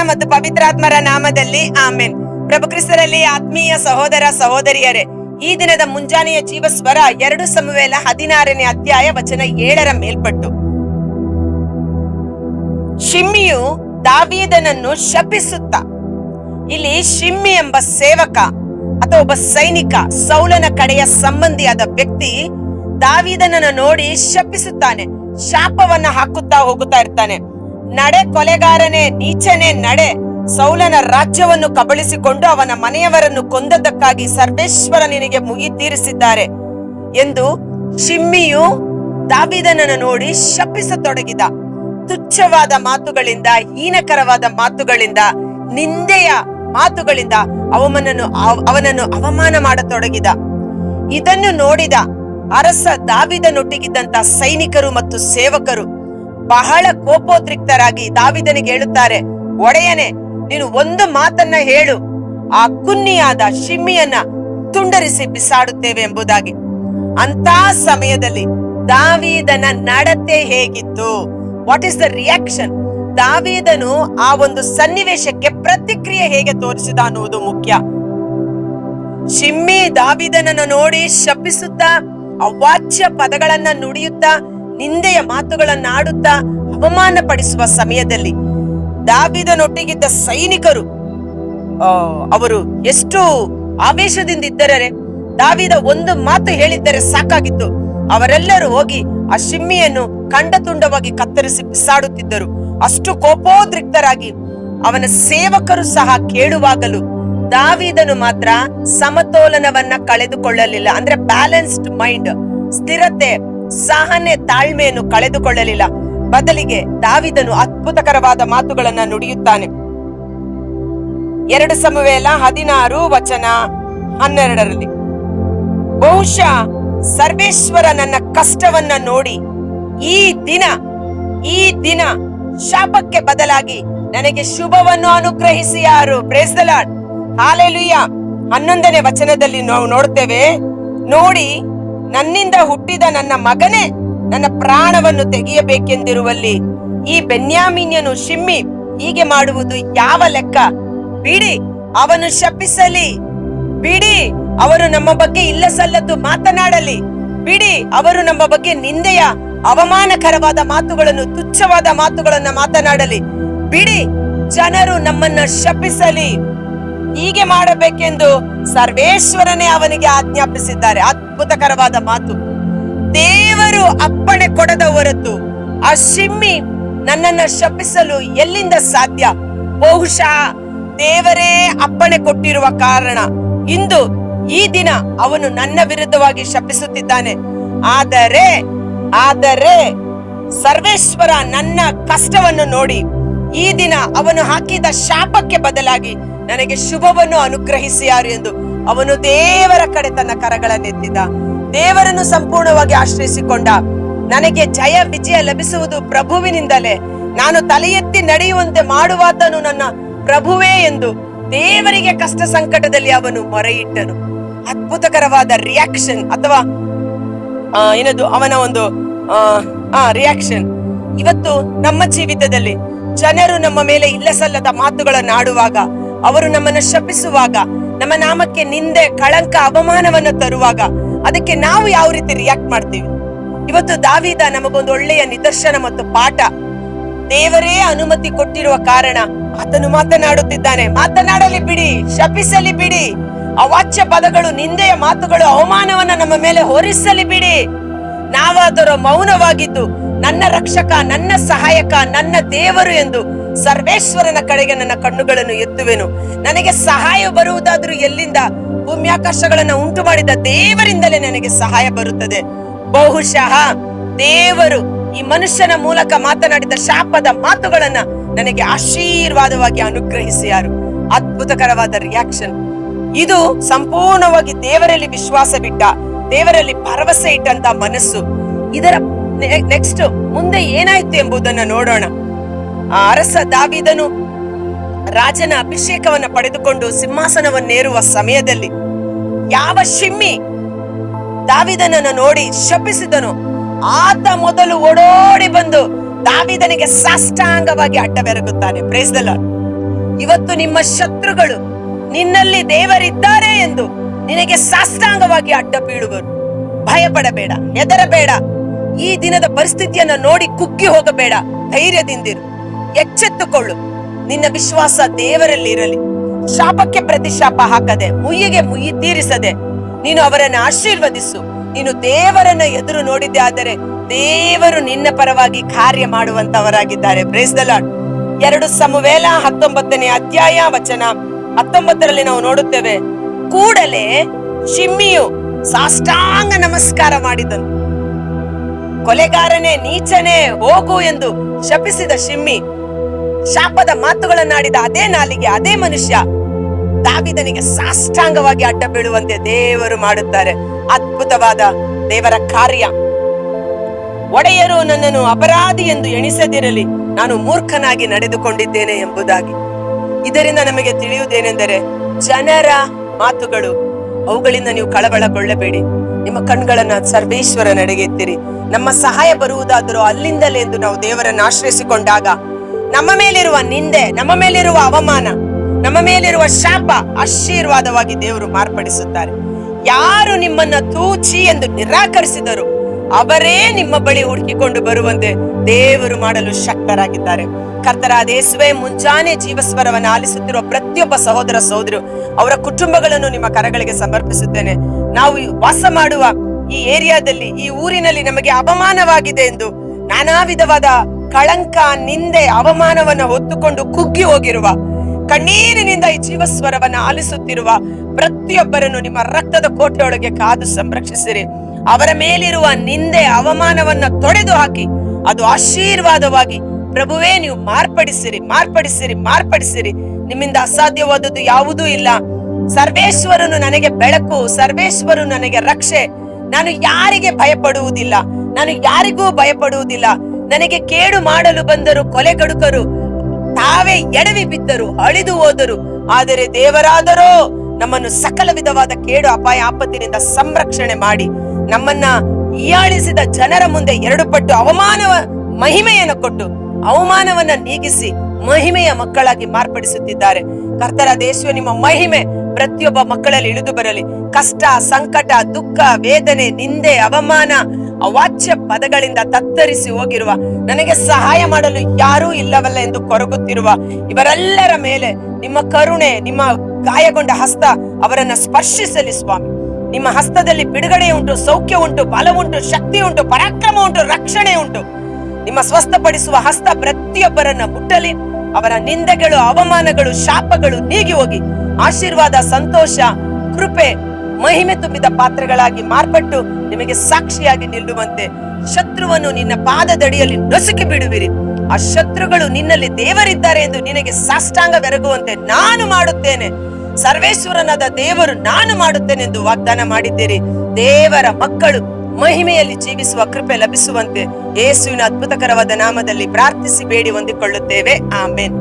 ಮತ್ತು ಪವಿತ್ರಾತ್ಮರ ನಾಮದಲ್ಲಿ ಆಮೆನ್. ಪ್ರಭು ಕ್ರಿಸ್ತರಲ್ಲಿ ಆತ್ಮೀಯ ಸಹೋದರ ಸಹೋದರಿಯರೇ, ಈ ದಿನದ ಮುಂಜಾನೆಯ ಜೀವಸ್ವರ 2 ಸಮುವೇಲ 16ನೇ ಅಧ್ಯಾಯ ವಚನ 7ರ ಮೇಲ್ಪಟ್ಟು. ಶಿಮ್ಮಿಯು ದಾವೀದನನ್ನು ಶಪಿಸುತ್ತ, ಇಲ್ಲಿ ಶಿಮ್ಮಿ ಎಂಬ ಸೇವಕ ಅಥವಾ ಒಬ್ಬ ಸೈನಿಕ, ಸೌಲನ ಕಡೆಯ ಸಂಬಂಧಿಯಾದ ವ್ಯಕ್ತಿ ದಾವೀದನನ್ನು ನೋಡಿ ಶಪಿಸುತ್ತಾನೆ, ಶಾಪವನ್ನ ಹಾಕುತ್ತಾ ಹೋಗುತ್ತಾ ಇರ್ತಾನೆ. ನಡೆ ಕೊಲೆಗಾರನೇ, ನೀಚನೇ ನಡೆ, ಸೌಲನ ರಾಜ್ಯವನ್ನು ಕಬಳಿಸಿಕೊಂಡು ಅವನ ಮನೆಯವರನ್ನು ಕೊಂದದ್ದಕ್ಕಾಗಿ ಸರ್ವೇಶ್ವರ ನಿನಗೆ ಮುಗಿ ತೀರಿಸಿದ್ದಾರೆ ಎಂದು ಶಿಮ್ಮಿಯು ದಾವೀದನನ್ನು ನೋಡಿ ಶಪಿಸತೊಡಗಿದ. ತುಚ್ಛವಾದ ಮಾತುಗಳಿಂದ, ಹೀನಕರವಾದ ಮಾತುಗಳಿಂದ, ನಿಂದೆಯ ಮಾತುಗಳಿಂದ ಅವನನ್ನು ಅವಮಾನ ಮಾಡತೊಡಗಿದ. ಇದನ್ನು ನೋಡಿದ ಅರಸ ದಾವೀದನೊಟ್ಟಿಗಿದ್ದಂತ ಸೈನಿಕರು ಮತ್ತು ಸೇವಕರು ಬಹಳ ಕೋಪೋದ್ರಿಕ್ತರಾಗಿ ದಾವೀದನಿಗೆ ಹೇಳುತ್ತಾರೆ, ಒಡೆಯನೇ, ನೀನು ಒಂದು ಮಾತನ್ನ ಹೇಳು, ಆ ಕುನ್ನಿಯಾದ ಶಿಮ್ಮಿಯನ್ನ ತುಂಡರಿಸಿ ಬಿಸಾಡುತ್ತೇವೆ ಎಂಬುದಾಗಿ. ಅಂತ ಸಮಯದಲ್ಲಿ ದಾವೀದನ ನಡತೆ ಹೇಗಿತ್ತು? What is the reaction? ದಾವೀದನು ಆ ಒಂದು ಸನ್ನಿವೇಶಕ್ಕೆ ಪ್ರತಿಕ್ರಿಯೆ ಹೇಗೆ ತೋರಿಸಿದ ಅನ್ನುವುದು ಮುಖ್ಯ. ಶಿಮ್ಮಿ ದಾವೀದನನ್ನು ನೋಡಿ ಶಪಿಸುತ್ತಾ, ಅವಾಚ್ಯ ಪದಗಳನ್ನ ನುಡಿಯುತ್ತಾ, ನಿಂದೆಯ ಮಾತುಗಳನ್ನಾಡುತ್ತಾ ಅವಮಾನ ಪಡಿಸುವ ಸಮಯದಲ್ಲಿ ದಾವೀದನೊಟ್ಟಿಗಿದ್ದ ಸೈನಿಕರು ಅವರು ಎಷ್ಟು ಆವೇಶದಿಂದ ಇದ್ದರೇ, ದಾವೀದ ಒಂದು ಮಾತು ಹೇಳಿದ್ದರೆ ಸಾಕಾಗಿತ್ತು, ಅವರೆಲ್ಲರೂ ಹೋಗಿ ಆ ಶಿಮ್ಮಿಯನ್ನು ಖಂಡ ತುಂಡವಾಗಿ ಕತ್ತರಿಸಿ ಬಿಸಾಡುತ್ತಿದ್ದರು. ಅಷ್ಟು ಕೋಪೋದ್ರಿಕ್ತರಾಗಿ ಅವನ ಸೇವಕರು ಸಹ ಕೇಳುವಾಗಲೂ ದಾವೀದನು ಮಾತ್ರ ಸಮತೋಲನವನ್ನ ಕಳೆದುಕೊಳ್ಳಲಿಲ್ಲ. ಅಂದ್ರೆ ಬ್ಯಾಲೆನ್ಸ್ಡ್ ಮೈಂಡ್, ಸ್ಥಿರತೆ, ಸಹನೆ, ತಾಳ್ಮೆಯನ್ನು ಕಳೆದುಕೊಳ್ಳಲಿಲ್ಲ. ಬದಲಿಗೆ ದಾವೀದನು ಅದ್ಭುತಕರವಾದ ಮಾತುಗಳನ್ನ ನುಡಿಯುತ್ತಾನೆ. 2 ಸಮುವೇಲ 16 ವಚನ 12ರಲ್ಲಿ, ಬಹುಶಃ ಸರ್ವೇಶ್ವರ ನನ್ನ ಕಷ್ಟವನ್ನ ನೋಡಿ ಈ ದಿನ ಶಾಪಕ್ಕೆ ಬದಲಾಗಿ ನನಗೆ ಶುಭವನ್ನು ಅನುಗ್ರಹಿಸಿ ಯಾರು? Praise the lord, hallelujah. 11ನೇ ವಚನದಲ್ಲಿ ನಾವು ನೋಡ್ತೇವೆ, ನೋಡಿ ನನ್ನಿಂದ ಹುಟ್ಟಿದ ನನ್ನ ಮಗನೇ ನನ್ನ ಪ್ರಾಣವನ್ನು ತೆಗೆಯಬೇಕೆಂದಿರುವಲ್ಲಿ ಈ ಬೆನ್ಯಾಮೀನ್ಯನು ಶಿಮ್ಮಿ ಹೀಗೆ ಮಾಡುವುದು ಯಾವ ಲೆಕ್ಕ? ಬಿಡಿ, ಅವನು ಶಪಿಸಲಿ, ಬಿಡಿ, ಅವರು ನಮ್ಮ ಬಗ್ಗೆ ಇಲ್ಲ ಸಲ್ಲದ್ದು ಮಾತನಾಡಲಿ, ಬಿಡಿ, ಅವರು ನಮ್ಮ ಬಗ್ಗೆ ನಿಂದೆಯ ಅವಮಾನಕರವಾದ ಮಾತುಗಳನ್ನು, ತುಚ್ಛವಾದ ಮಾತುಗಳನ್ನ ಮಾತನಾಡಲಿ, ಬಿಡಿ, ಜನರು ನಮ್ಮನ್ನ ಶಪಿಸಲಿ. ಹೀಗೆ ಮಾಡಬೇಕೆಂದು ಸರ್ವೇಶ್ವರನೇ ಅವನಿಗೆ ಆಜ್ಞಾಪಿಸಿದ್ದಾರೆ. ಅದ್ಭುತಕರವಾದ ಮಾತು. ದೇವರು ಅಪ್ಪಣೆ ಕೊಡದ ಹೊರತು ಆ ಶಿಮ್ಮಿ ನನ್ನನ್ನ ಶಪಿಸಲು ಎಲ್ಲಿಂದ ಸಾಧ್ಯ? ಬಹುಶಃ ದೇವರೇ ಅಪ್ಪಣೆ ಕೊಟ್ಟಿರುವ ಕಾರಣ ಇಂದು ಈ ದಿನ ಅವನು ನನ್ನ ವಿರುದ್ಧವಾಗಿ ಶಪಿಸುತ್ತಿದ್ದಾನೆ. ಆದರೆ ಸರ್ವೇಶ್ವರ ನನ್ನ ಕಷ್ಟವನ್ನು ನೋಡಿ ಈ ದಿನ ಅವನು ಹಾಕಿದ ಶಾಪಕ್ಕೆ ಬದಲಾಗಿ ನನಗೆ ಶುಭವನ್ನು ಅನುಗ್ರಹಿಸಿ ಯಾರು ಎಂದು ಅವನು ದೇವರ ಕಡೆ ತನ್ನ ಕರಗಳನ್ನೆತ್ತಿದ. ದೇವರನ್ನು ಸಂಪೂರ್ಣವಾಗಿ ಆಶ್ರಯಿಸಿಕೊಂಡ. ನನಗೆ ಜಯ ವಿಜಯ ಲಭಿಸುವುದು ಪ್ರಭುವಿನಿಂದಲೇ, ನಾನು ತಲೆ ಎತ್ತಿ ನಡೆಯುವಂತೆ ಮಾಡುವಾತನು ನನ್ನ ಪ್ರಭುವೇ ಎಂದು ದೇವರಿಗೆ ಕಷ್ಟ ಸಂಕಟದಲ್ಲಿ ಅವನು ಮೊರೆಯಿಟ್ಟನು. ಅದ್ಭುತಕರವಾದ ರಿಯಾಕ್ಷನ್ ಅಥವಾ ಏನದು ಅವನ ಒಂದು ರಿಯಾಕ್ಷನ್. ಇವತ್ತು ನಮ್ಮ ಜೀವಿತದಲ್ಲಿ ಜನರು ನಮ್ಮ ಮೇಲೆ ಇಲ್ಲ ಸಲ್ಲದ ಮಾತುಗಳನ್ನು ಆಡುವಾಗ, ಅವರು ನಮ್ಮನ್ನು ಶಪಿಸುವಾಗ, ನಮ್ಮ ನಾಮಕ್ಕೆ ನಿಂದೆ, ಕಳಂಕ, ಅವಮಾನವನ್ನು ತರುವಾಗ ಅದಕ್ಕೆ ನಾವು ಯಾವ ರೀತಿ ರಿಯಾಕ್ಟ್ ಮಾಡ್ತೀವಿ? ಇವತ್ತು ದಾವೀದ ನಮಗೊಂದು ಒಳ್ಳೆಯ ನಿದರ್ಶನ ಮತ್ತು ಪಾಠ. ದೇವರೇ ಅನುಮತಿ ಕೊಟ್ಟಿರುವ ಕಾರಣ ಆತನು ಮಾತನಾಡುತ್ತಿದ್ದಾನೆ. ಮಾತನಾಡಲಿ ಬಿಡಿ, ಶಪಿಸಲಿ ಬಿಡಿ, ಅವಾಚ್ಯ ಪದಗಳು, ನಿಂದೆಯ ಮಾತುಗಳು, ಅವಮಾನವನ್ನ ನಮ್ಮ ಮೇಲೆ ಹೊರಿಸಲಿ ಬಿಡಿ. ನಾವಾದರೂ ಮೌನವಾಗಿದ್ದು ನನ್ನ ರಕ್ಷಕ, ನನ್ನ ಸಹಾಯಕ, ನನ್ನ ದೇವರು ಎಂದು ಸರ್ವೇಶ್ವರನ ಕಡೆಗೆ ನನ್ನ ಕಣ್ಣುಗಳನ್ನು ಎತ್ತುವೆನು. ನನಗೆ ಸಹಾಯ ಬರುವುದಾದ್ರೂ ಎಲ್ಲಿಂದ? ಭೂಮ್ಯಾಕಾಶಗಳನ್ನ ಉಂಟು ಮಾಡಿದ ದೇವರಿಂದಲೇ ನನಗೆ ಸಹಾಯ ಬರುತ್ತದೆ. ಬಹುಶಃ ದೇವರು ಈ ಮನುಷ್ಯನ ಮೂಲಕ ಮಾತನಾಡಿದ ಶಾಪದ ಮಾತುಗಳನ್ನ ನನಗೆ ಆಶೀರ್ವಾದವಾಗಿ ಅನುಗ್ರಹಿಸಿ ಯಾರು? ಅದ್ಭುತಕರವಾದ ರಿಯಾಕ್ಷನ್ ಇದು. ಸಂಪೂರ್ಣವಾಗಿ ದೇವರಲ್ಲಿ ವಿಶ್ವಾಸ ಬಿಟ್ಟ, ದೇವರಲ್ಲಿ ಭರವಸೆ ಇಟ್ಟಂತ ಮನಸ್ಸು. ಇದರ ನೆಕ್ಸ್ಟ್ ಮುಂದೆ ಏನಾಯ್ತು ಎಂಬುದನ್ನು ನೋಡೋಣ. ಆ ಅರಸ ದಾವೀದನು ರಾಜನ ಅಭಿಷೇಕವನ್ನ ಪಡೆದುಕೊಂಡು ಸಿಂಹಾಸನವನ್ನೇರುವ ಸಮಯದಲ್ಲಿ ಯಾವ ಶಿಮ್ಮಿ ದಾವೀದನನ್ನು ನೋಡಿ ಶಪಿಸಿದನು, ಆತ ಮೊದಲು ಓಡೋಡಿ ಬಂದು ದಾವೀದನಿಗೆ ಸಾಷ್ಟಾಂಗವಾಗಿ ಅಡ್ಡಬೆರಗುತ್ತಾನೆ. Praise the lord. ಇವತ್ತು ನಿಮ್ಮ ಶತ್ರುಗಳು ನಿನ್ನಲ್ಲಿ ದೇವರಿದ್ದಾರೆ ಎಂದು ನಿನಗೆ ಸಾಷ್ಟಾಂಗವಾಗಿ ಅಡ್ಡ ಬೀಳುವರು. ಭಯಪಡಬೇಡ, ಹೆದರಬೇಡ. ಈ ದಿನದ ಪರಿಸ್ಥಿತಿಯನ್ನ ನೋಡಿ ಕುಗ್ಗಿ ಹೋಗಬೇಡ. ಧೈರ್ಯದಿಂದಿರು, ಎಚ್ಚೆತ್ತುಕೊಳ್ಳು. ನಿನ್ನ ವಿಶ್ವಾಸ ದೇವರಲ್ಲಿ ಇರಲಿ. ಶಾಪಕ್ಕೆ ಪ್ರತಿಶಾಪ ಹಾಕದೆ, ಮುಯ್ಯಿಗೆ ಮುಯ್ಯಿ ತೀರಿಸದೆ ನೀನು ಅವರನ್ನು ಆಶೀರ್ವದಿಸು. ನೀನು ದೇವರನ್ನ ಎದುರು ನೋಡಿದ್ದೆ ಆದರೆ ದೇವರು ನಿನ್ನ ಪರವಾಗಿ ಕಾರ್ಯ ಮಾಡುವಂತವರಾಗಿದ್ದಾರೆ. Praise the lord. 2 ಸಮುವೇಲ 19ನೇ ಅಧ್ಯಾಯ ವಚನ 19ರಲ್ಲಿ ನಾವು ನೋಡುತ್ತೇವೆ, ಕೂಡಲೇ ಶಿಮ್ಮಿಯು ಸಾಷ್ಟಾಂಗ ನಮಸ್ಕಾರ ಮಾಡಿದನು. ಕೊಲೆಗಾರನೇ, ನೀಚನೇ, ಹೋಗು ಎಂದು ಶಪಿಸಿದ ಶಿಮ್ಮಿ, ಶಾಪದ ಮಾತುಗಳನ್ನಾಡಿದ ಅದೇ ನಾಲಿಗೆ, ಅದೇ ಮನುಷ್ಯ ದಾವೀದನಿಗೆ ಸಾಷ್ಟಾಂಗವಾಗಿ ಅಡ್ಡ ಬೀಳುವಂತೆ ದೇವರು ಮಾಡುತ್ತಾರೆ. ಅದ್ಭುತವಾದ ದೇವರ ಕಾರ್ಯ. ಒಡೆಯರು ನನ್ನನ್ನು ಅಪರಾಧಿ ಎಂದು ಎಣಿಸದಿರಲಿ, ನಾನು ಮೂರ್ಖನಾಗಿ ನಡೆದುಕೊಂಡಿದ್ದೇನೆ ಎಂಬುದಾಗಿ. ಇದರಿಂದ ನಮಗೆ ತಿಳಿಯುವುದೇನೆಂದರೆ, ಜನರ ಮಾತುಗಳು, ಅವುಗಳಿಂದ ನೀವು ಕಳವಳಗೊಳ್ಳಬೇಡಿ. ನಿಮ್ಮ ಕಣ್ಗಳನ್ನ ಸರ್ವೇಶ್ವರ ನಡೆಗೆ ಎತ್ತಿರಿ. ನಮ್ಮ ಸಹಾಯ ಬರುವುದಾದರೂ ಅಲ್ಲಿಂದಲೇ ಎಂದು ನಾವು ದೇವರನ್ನು ಆಶ್ರಯಿಸಿಕೊಂಡಾಗ ನಮ್ಮ ಮೇಲಿರುವ ನಿಂದೆ, ನಮ್ಮ ಮೇಲಿರುವ ಅವಮಾನ, ನಮ್ಮ ಮೇಲಿರುವ ಶಾಪ ಆಶೀರ್ವಾದವಾಗಿ ದೇವರು ಮಾರ್ಪಡಿಸುತ್ತಾರೆ. ಯಾರು ನಿಮ್ಮನ್ನ ತೂಚಿ ಎಂದು ನಿರಾಕರಿಸಿದರು ಅವರೇ ನಿಮ್ಮ ಬಳಿ ಹುಡುಕಿಕೊಂಡು ಬರುವಂತೆ ದೇವರು ಮಾಡಲು ಶಕ್ತರಾಗಿದ್ದಾರೆ. ಕರ್ತನಾದ ಯೇಸುವೇ, ಮುಂಜಾನೆ ಜೀವಸ್ವರವನ್ನು ಆಲಿಸುತ್ತಿರುವ ಪ್ರತಿಯೊಬ್ಬ ಸಹೋದರ ಸಹೋದರಿಯರು, ಅವರ ಕುಟುಂಬಗಳನ್ನು ನಿಮ್ಮ ಕರಗಳಿಗೆ ಸಮರ್ಪಿಸುತ್ತೇನೆ. ನಾವು ವಾಸ ಮಾಡುವ ಈ ಏರಿಯಾದಲ್ಲಿ, ಈ ಊರಿನಲ್ಲಿ ನಮಗೆ ಅವಮಾನವಾಗಿದೆ ಎಂದು ನಾನಾ ವಿಧವಾದ ಕಳಂಕ, ನಿಂದೆ, ಅವಮಾನವನ್ನ ಹೊತ್ತುಕೊಂಡು ಕುಗ್ಗಿ ಹೋಗಿರುವ, ಕಣ್ಣೀರಿನಿಂದ ಈ ಜೀವಸ್ವರವನ್ನ ಆಲಿಸುತ್ತಿರುವ ಪ್ರತಿಯೊಬ್ಬರನ್ನು ನಿಮ್ಮ ರಕ್ತದ ಕೋಟೆಯೊಳಗೆ ಕಾದು ಸಂರಕ್ಷಿಸಿರಿ. ಅವರ ಮೇಲಿರುವ ನಿಂದೆ, ಅವಮಾನವನ್ನ ತೊಡೆದು ಹಾಕಿ ಅದು ಆಶೀರ್ವಾದವಾಗಿ ಪ್ರಭುವೇ ನೀವು ಮಾರ್ಪಡಿಸಿರಿ, ಮಾರ್ಪಡಿಸಿರಿ, ಮಾರ್ಪಡಿಸಿರಿ. ನಿಮ್ಮಿಂದ ಅಸಾಧ್ಯವಾದದ್ದು ಯಾವುದೂ ಇಲ್ಲ. ಸರ್ವೇಶ್ವರನು ನನಗೆ ಬೆಳಕು, ಸರ್ವೇಶ್ವರನು ನನಗೆ ರಕ್ಷೆ. ನಾನು ಯಾರಿಗೆ ಭಯಪಡುವುದಿಲ್ಲ, ನಾನು ಯಾರಿಗೂ ಭಯಪಡುವುದಿಲ್ಲ. ನನಗೆ ಕೇಡು ಮಾಡಲು ಬಂದರು ಕೊಲೆಗಡುಕರು, ತಾವೇ ಎಡವಿ ಬಿದ್ದರು, ಅಳಿದು ಹೋದರು. ಆದರೆ ದೇವರಾದರೋ ನಮ್ಮನ್ನು ಸಕಲ ವಿಧವಾದ ಕೇಡು, ಅಪಾಯ, ಆಪತ್ತಿನಿಂದ ಸಂರಕ್ಷಣೆ ಮಾಡಿ ನಮ್ಮನ್ನ ಹೀಯಾಳಿಸಿದ ಜನರ ಮುಂದೆ 2 ಪಟ್ಟು ಅವಮಾನವ ಮಹಿಮೆಯನ್ನು ಕೊಟ್ಟು ಅವಮಾನವನ್ನ ನೀಗಿಸಿ ಮಹಿಮೆಯ ಮಕ್ಕಳಾಗಿ ಮಾರ್ಪಡಿಸುತ್ತಿದ್ದಾರೆ. ಕರ್ತರ ದೇಶವೇ, ನಿಮ್ಮ ಮಹಿಮೆ ಪ್ರತಿಯೊಬ್ಬ ಮಕ್ಕಳಲ್ಲಿ ಇಳಿದು ಬರಲಿ. ಕಷ್ಟ, ಸಂಕಟ, ದುಃಖ, ವೇದನೆ, ನಿಂದೆ, ಅವಮಾನ, ಅವಾಚ್ಯ ಪದಗಳಿಂದ ತತ್ತರಿಸಿ ಹೋಗಿರುವ, ನನಗೆ ಸಹಾಯ ಮಾಡಲು ಯಾರೂ ಇಲ್ಲವಲ್ಲ ಎಂದು ಕೊರಗುತ್ತಿರುವ ಇವರೆಲ್ಲರ ಮೇಲೆ ನಿಮ್ಮ ಕರುಣೆ, ನಿಮ್ಮ ಗಾಯಗೊಂಡ ಹಸ್ತ ಅವರನ್ನ ಸ್ಪರ್ಶಿಸಲಿ ಸ್ವಾಮಿ. ನಿಮ್ಮ ಹಸ್ತದಲ್ಲಿ ಬಿಡುಗಡೆ ಉಂಟು, ಸೌಖ್ಯ ಉಂಟು, ಬಲ ಉಂಟು, ಶಕ್ತಿ ಉಂಟು, ಪರಾಕ್ರಮ ಉಂಟು, ರಕ್ಷಣೆ ಉಂಟು. ನಿಮ್ಮ ಸ್ವಸ್ಥಪಡಿಸುವ ಹಸ್ತ ಪ್ರತಿಯೊಬ್ಬರನ್ನ ಮುಟ್ಟಲಿ. ಅವರ ನಿಂದೆಗಳು, ಅವಮಾನಗಳು, ಶಾಪಗಳು ನೀಗಿ ಹೋಗಿ ಆಶೀರ್ವಾದ, ಸಂತೋಷ, ಕೃಪೆ, ಮಹಿಮೆ ತುಂಬಿದ ಪಾತ್ರಗಳಾಗಿ ಮಾರ್ಪಟ್ಟು ನಿಮಗೆ ಸಾಕ್ಷಿಯಾಗಿ ನಿಲ್ಲುವಂತೆ ಶತ್ರುವನ್ನು ನಿನ್ನ ಪಾದದಡಿಯಲ್ಲಿ ನಸುಕಿ ಬಿಡುವಿರಿ. ಆ ಶತ್ರುಗಳು ನಿನ್ನಲ್ಲಿ ದೇವರಿದ್ದಾರೆ ಎಂದು ನಿನಗೆ ಸಾಷ್ಟಾಂಗ ಬೆರಗುವಂತೆ ನಾನು ಮಾಡುತ್ತೇನೆ. ಸರ್ವೇಶ್ವರನಾದ ದೇವರು ನಾನು ಮಾಡುತ್ತೇನೆ ಎಂದು ವಾಗ್ದಾನ ಮಾಡಿದ್ದೀರಿ. ದೇವರ ಮಕ್ಕಳು ಮಹಿಮೆಯಲ್ಲಿ ಜೀವಿಸುವ ಕೃಪೆ ಲಭಿಸುವಂತೆ ಯೇಸುವಿನ ಅದ್ಭುತಕರವಾದ ನಾಮದಲ್ಲಿ ಪ್ರಾರ್ಥಿಸಿ ಬೇಡಿ ಹೊಂದಿಕೊಳ್ಳುತ್ತೇವೆ. ಆಮೆನ್.